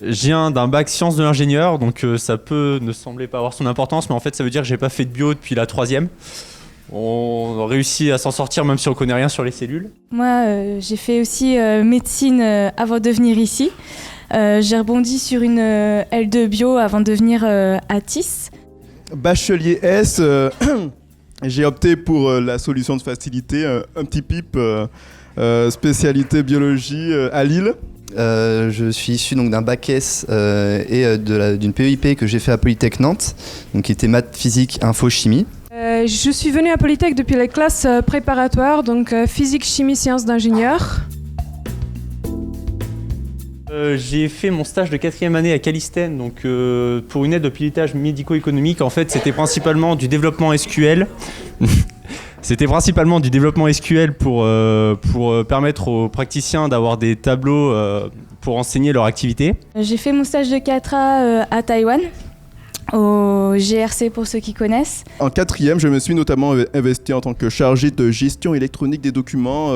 Je viens d'un bac sciences de l'ingénieur, donc ça peut ne sembler pas avoir son importance, mais en fait ça veut dire que j'ai pas fait de bio depuis la troisième. On réussit à s'en sortir même si on connaît rien sur les cellules. Moi, j'ai fait aussi médecine avant de venir ici. J'ai rebondi sur une L2 bio avant de venir à TIS. Bachelier S, j'ai opté pour la solution de facilité, un petit pipe, spécialité biologie à Lille. Je suis issu donc d'un bac S et d'une PEIP que j'ai fait à Polytech Nantes, donc qui était maths, physique, info, chimie. Je suis venue à Polytech depuis les classes préparatoires, donc physique, chimie, sciences d'ingénieur. J'ai fait mon stage de 4e année à Calistène, donc pour une aide au pilotage médico-économique. En fait, c'était principalement du développement SQL. C'était principalement du développement SQL pour permettre aux praticiens d'avoir des tableaux pour enseigner leur activité. J'ai fait mon stage de 4A à Taïwan, au GRC pour ceux qui connaissent. En 4e, je me suis notamment investi en tant que chargé de gestion électronique des documents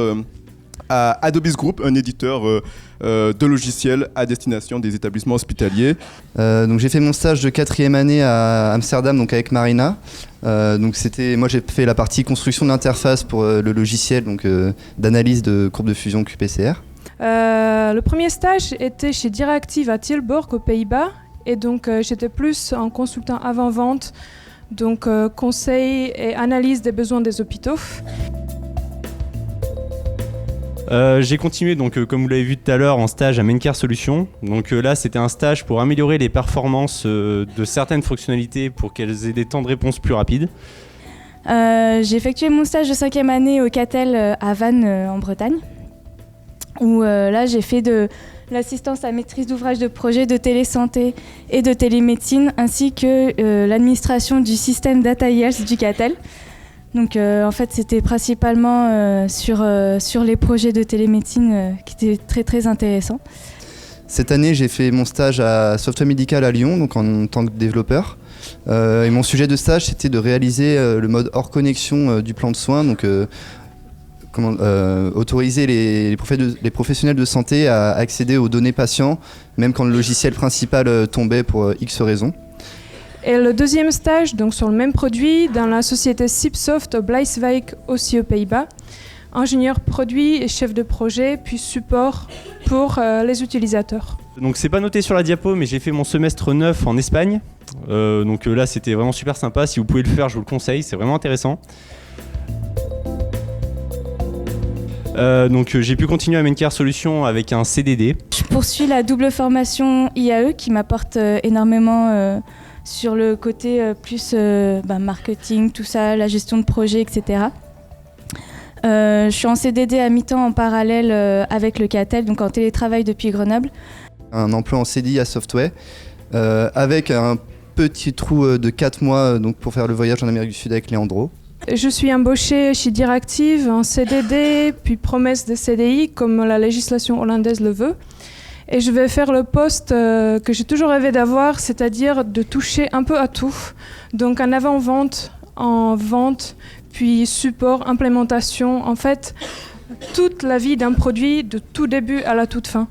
à Adobe Group, un éditeur de logiciels à destination des établissements hospitaliers. Donc j'ai fait mon stage de 4e année à Amsterdam, donc avec Marina. Moi j'ai fait la partie construction de l'interface pour le logiciel donc, d'analyse de courbes de fusion QPCR. Le premier stage était chez Diractive à Tilburg aux Pays-Bas et donc j'étais plus en consultant avant-vente, donc conseil et analyse des besoins des hôpitaux. J'ai continué donc comme vous l'avez vu tout à l'heure en stage à Maincare Solutions. Donc là c'était un stage pour améliorer les performances de certaines fonctionnalités pour qu'elles aient des temps de réponse plus rapides. J'ai effectué mon stage de 5e année au Catel à Vannes en Bretagne, où là j'ai fait de l'assistance à maîtrise d'ouvrage de projet de télésanté et de télémédecine, ainsi que l'administration du système Data Health du Catel. Donc en fait c'était principalement sur les projets de télémédecine qui étaient très très intéressants. Cette année j'ai fait mon stage à Software Médical à Lyon, donc en tant que développeur. Et mon sujet de stage c'était de réaliser le mode hors connexion du plan de soins, donc autoriser les professionnels de santé à accéder aux données patients, même quand le logiciel principal tombait pour X raisons. Et le deuxième stage, donc sur le même produit, dans la société Sipsoft au Bleiswijk, aussi aux Pays-Bas. Ingénieur produit et chef de projet, puis support pour les utilisateurs. Donc c'est pas noté sur la diapo, mais j'ai fait mon semestre 9 en Espagne. Donc là c'était vraiment super sympa. Si vous pouvez le faire, je vous le conseille, c'est vraiment intéressant. Donc j'ai pu continuer à Maincare Solutions avec un CDD. Je poursuis la double formation IAE qui m'apporte énormément sur le côté plus marketing, tout ça, la gestion de projet, etc. Je suis en CDD à mi-temps en parallèle avec le Catel, donc en télétravail depuis Grenoble. Un emploi en CDI à Software avec un petit trou de 4 mois donc pour faire le voyage en Amérique du Sud avec Leandro. Je suis embauchée chez Diractive en CDD, puis promesse de CDI, comme la législation hollandaise le veut. Et je vais faire le poste que j'ai toujours rêvé d'avoir, c'est-à-dire de toucher un peu à tout. Donc en avant-vente, en vente, puis support, implémentation. En fait, toute la vie d'un produit, de tout début à la toute fin.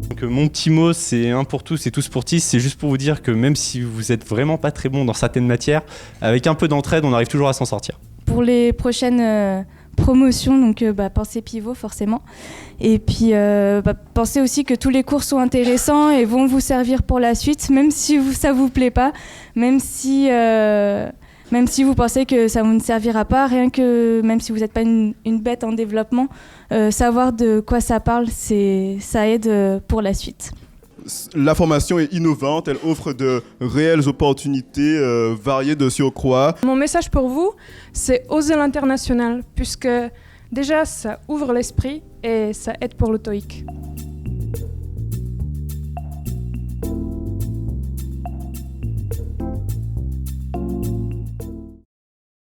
Donc mon petit mot, c'est un pour tous et tous pour tous. C'est juste pour vous dire que même si vous êtes vraiment pas très bon dans certaines matières, avec un peu d'entraide, on arrive toujours à s'en sortir. Pour les prochaines promotion, donc pensez pivot forcément. Et puis pensez aussi que tous les cours sont intéressants et vont vous servir pour la suite, même si ça vous plaît pas, même si vous pensez que ça vous ne servira pas, même si vous n'êtes pas une bête en développement, savoir de quoi ça parle, ça aide pour la suite. La formation est innovante, elle offre de réelles opportunités variées de surcroît. Mon message pour vous, c'est oser l'international, puisque déjà ça ouvre l'esprit et ça aide pour le TOEIC.